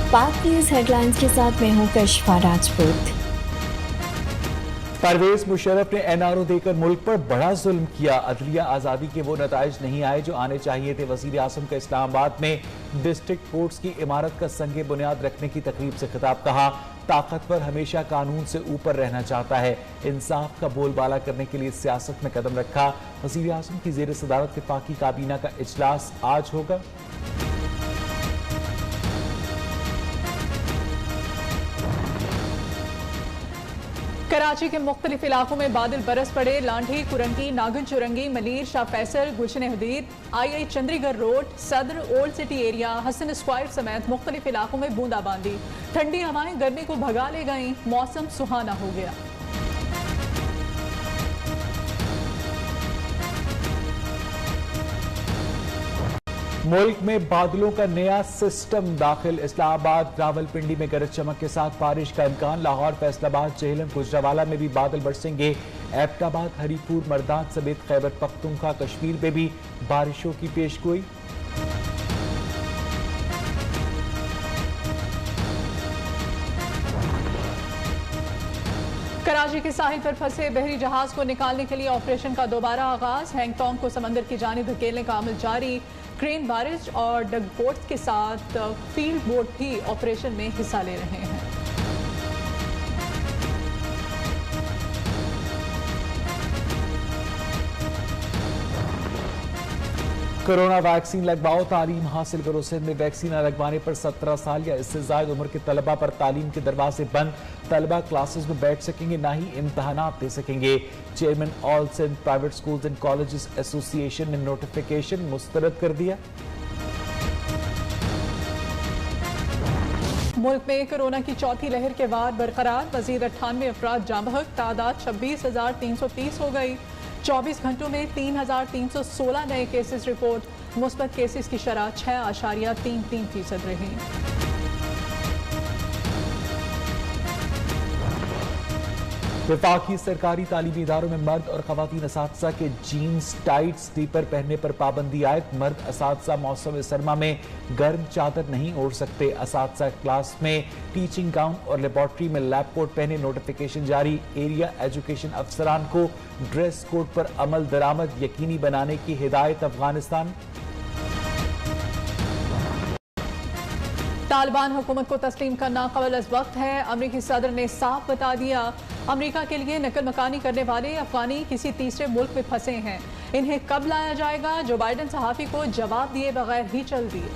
पाक news headlines के साथ मैं हूं कशिफा राजपूत। परवेज मुशर्रफ ने एनआरओ देकर मुल्क पर बड़ा जुल्म किया। अदलिया आज़ादी के वो नताइज नहीं आए जो आने चाहिए थे। वज़ीर आज़म का इस्लामाबाद में डिस्ट्रिक्ट कोर्ट्स की इमारत का संगे बुनियाद रखने की तकरीब से खिताब। कहा, ताकतवर हमेशा कानून से ऊपर रहना चाहता है। इंसाफ का बोलबाला करने के लिए सियासत में कदम रखा। वज़ीर आज़म की ज़ेर सदारत वफाकी काबीना का इजलास आज होगा। कराची के मुख्तलिफ इलाकों में बादल बरस पड़े। Landhi, Korangi, Nagan Chowrangi, Malir, Shah Faisal, Gulshan Hadeed, I Chundrigar road, Saddar, old city area, Hassan square समेत मुख्तलिफ इलाकों में बूंदाबांदी। ठंडी हवाएं गर्मी को भगा ले गईं। मौसम सुहाना हो गया। मुल्क में बादलों का नया सिस्टम दाखिल। इस्लामाबाद, रावलपिंडी में गरज चमक के साथ बारिश का इम्कान। लाहौर, फैसलाबाद, जेहलम, गुजरावाला में भी बादल बरसेंगे। एबटाबाद, हरीपुर, मर्दान समेत खैबर पख्तूनख्वा, कश्मीर में भी बारिशों की पेशगोई। कराची के साहिल पर फंसे बहरी जहाज को निकालने के लिए ऑपरेशन का दोबारा आगाज। हैंगटोंग को समंदर की जानिब धकेलने का अमल जारी। क्रेन, बारिश और डग बोट्स के साथ फील्ड बोट भी ऑपरेशन में हिस्सा ले रहे हैं। कोरोना वैक्सीन लगवाओ, तालीम हासिल करो। सिंध में वैक्सीन न लगवाने पर 17 साल या इससे ज्यादा उम्र के तलबा पर तालीम के दरवाजे बंद। तलबा क्लासेस में बैठ सकेंगे, ना ही इम्तहानात दे सकेंगे। Chairman all Sindh private schools and colleges association ने नोटिफिकेशन मुस्तरद कर दिया। मुल्क में कोरोना की चौथी लहर के बाद बरकरार। मजीद 98 अफराद जाँ बहक। तादाद 26,330 हो गई। 24 घंटों में 3,316 नए केसेस रिपोर्ट। मुस्बत केसेस की शरह 6.33% रही। वफाकी सरकारी तालीमी इदारों में मर्द और खवातीन असातिज़ा के जीन्स टाइट स्लीपर पहनने पर पाबंदी आयद। मर्द असातिज़ा मौसम सरमा में गर्म चादर नहीं ओढ़ सकते। असातिज़ा क्लास में टीचिंग गाउन और लेबॉर्ट्री में लैब कोट पहने। नोटिफिकेशन जारी। एरिया एजुकेशन अफसरान को ड्रेस कोड पर अमल दरामद यकीनी बनाने की हिदायत। अफगानिस्तान तालिबान हुकूमत को तस्लीम करना क़ब्ल अज़ वक्त है। अमरीकी सदर ने साफ बता दिया, अमरीका के लिए नकल मकानी करने वाले अफगानी किसी तीसरे मुल्क में फंसे हैं। इन्हें कब लाया जाएगा? जो बाइडन सहाफ़ी को जवाब दिए बगैर ही चल दिए।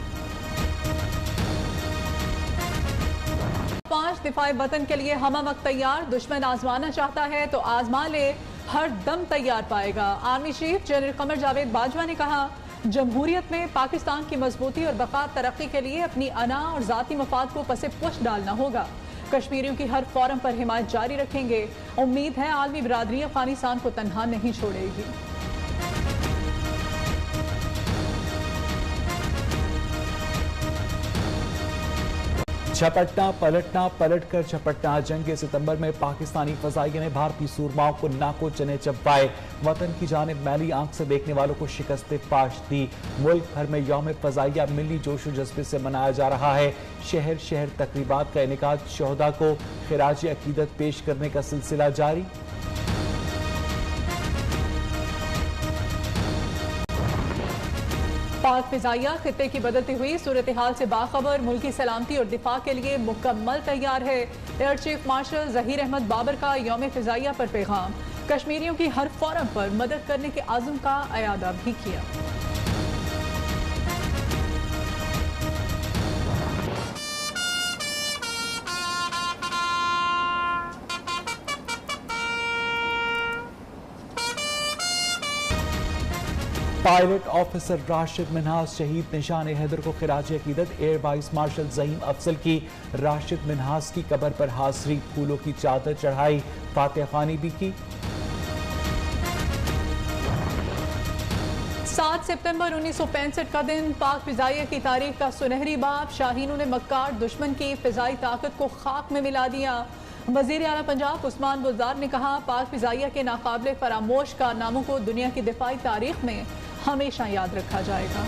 5 दिफाए वतन के लिए हम वक्त तैयार। दुश्मन आजमाना चाहता है तो आजमा ले, हर दम तैयार पाएगा। Army chief general Qamar Javed Bajwa ने कहा, जमहूरियत में पाकिस्तान की मजबूती और बका तरक्की के लिए अपनी अना और जाती मफाद को पसे पुश डालना होगा। कश्मीरियों की हर फोरम पर हिमायत जारी रखेंगे। उम्मीद है आलमी बिरादरी अफगानिस्तान को तन्हा नहीं छोड़ेगी। झपटना पलटना, पलट कर झपटना। जंग के सितंबर में पाकिस्तानी फजाइया ने भारतीय सूरमाओं को नाको चने चबाए। वतन की जानिब मैली आंख से देखने वालों को शिकस्त फाश दी। मुल्क भर में यौम फजाइया मिली जोश व जज्बे से मनाया जा रहा है। शहर शहर तकरीबात का इनेकाद। शोहदा को खिराज अकीदत पेश करने का सिलसिला जारी। पाक फिजाइया खित्ते की बदलती हुई सूरत हाल से बाखबर। मुल्की सलामती और दिफा के लिए मुकम्मल तैयार है। Air chief marshal Zaheer Ahmed Babar का यौम फिजाइया पर पैगाम। कश्मीरियों की हर फोरम पर मदद करने के आज़म का अयादा भी किया। पायलट ऑफिसर राशिद मिन्हास शहीद। निशान हैदर को खिराज अकीदत। एयर वाइस मार्शल ज़हीम अफजल की राशिद मिन्हास की कब्र पर हाजिरी। फूलों की चादर चढ़ाई, फातिहा खानी भी की। 7 सितंबर 1965 का दिन पाक फिजाइया की तारीख का सुनहरी बाब। शाहीनों ने मक्कार दुश्मन की फिजाई ताकत को खाक में मिला दिया। वजीर आला पंजाब उस्मान बुज़दार ने कहा, पाक फिजाइया के नाकाबिले फरामोश कारनामों को दुनिया की दिफाई तारीख में हमेशा याद रखा जाएगा।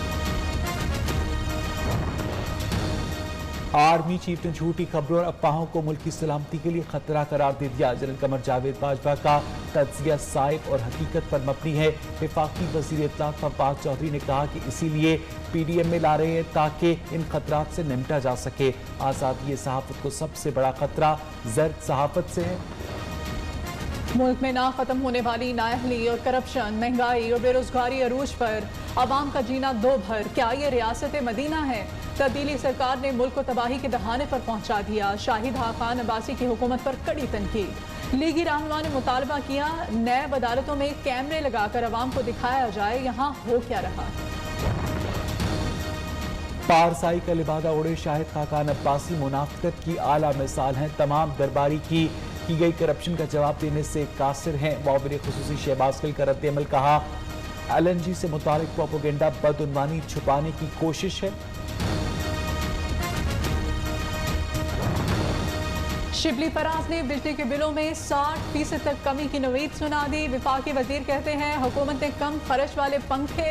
आर्मी चीफ ने झूठी खबरों और अफवाहों को मुल्क की सलामती के लिए खतरा करार दे दिया। जनरल कमर जावेद बाजवा का तज्जिया साइब और हकीकत पर मबनी है। वफाकी वजीर इत्तलात फवाद चौधरी ने कहा कि इसीलिए PDM में ला रहे हैं ताकि इन खतरात से निपटा जा सके। आज़ादी सहाफत को सबसे बड़ा खतरा जर्द सहाफत से है। मुल्क में ना खत्म होने वाली नाअहली और करप्शन, महंगाई और बेरोजगारी अरूज पर आवाम का जीना दो भर। क्या ये रियासत मदीना है? तब्दीली सरकार ने मुल्क को तबाही के दहाने पर पहुंचा दिया। शाहिद खान अब्बासी की हुकूमत पर कड़ी तनकीद। लीगी रहनुमा ने मुतालबा किया नैब अदालतों में कैमरे लगाकर अवाम को दिखाया जाए यहाँ हो क्या रहा। पारसाई का लिबादा उड़े शाहिद खान अब्बासी मुनाफिकत की आला मिसाल हैं। तमाम दरबारी की गई करप्शन का जवाब देने से कासिर हैं। मुआविन खुसूसी शहबाज गिल का रद्द-ए-अमल, कहा LNG से मुतालिक प्रोपेगेंडा बदउनवानी छुपाने की कोशिश है। शिबली फराज ने बिजली के बिलों में 60% तक कमी की नवीद सुना दी। विफाकी वजीर कहते हैं हुकूमत ने कम खर्च वाले पंखे,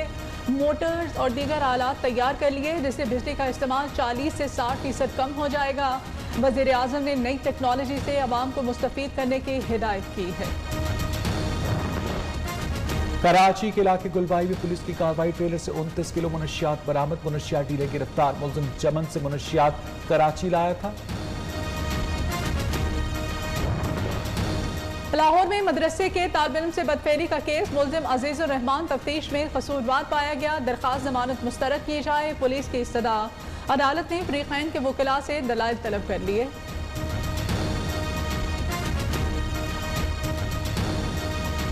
मोटर्स और दीगर आलात तैयार कर लिए जिससे बिजली का इस्तेमाल 40 से 60% कम हो जाएगा। वजीर आजम ने नई टेक्नोलॉजी से अवाम को मुस्तफीद करने की हिदायत की है। कराची के इलाके गुलबाई में पुलिस की कार्रवाई। ट्रेलर से 29 किलो मुनशियात बरामद। मुनशियात डीलर गिरफ्तार। मुलजिम चमन से मुनशियात कराची लाया था। लाहौर में मदरसे के तालिब इल्म से बदफेरी का केस। मुलजिम अजीजुर रहमान तफ्तीश में कसूरवार पाया गया। दरखास्त जमानत मुस्तरद की जाए। पुलिस की इस्तदा। अदालत ने फरीकैन के वकीला से दलाइल तलब कर लिए।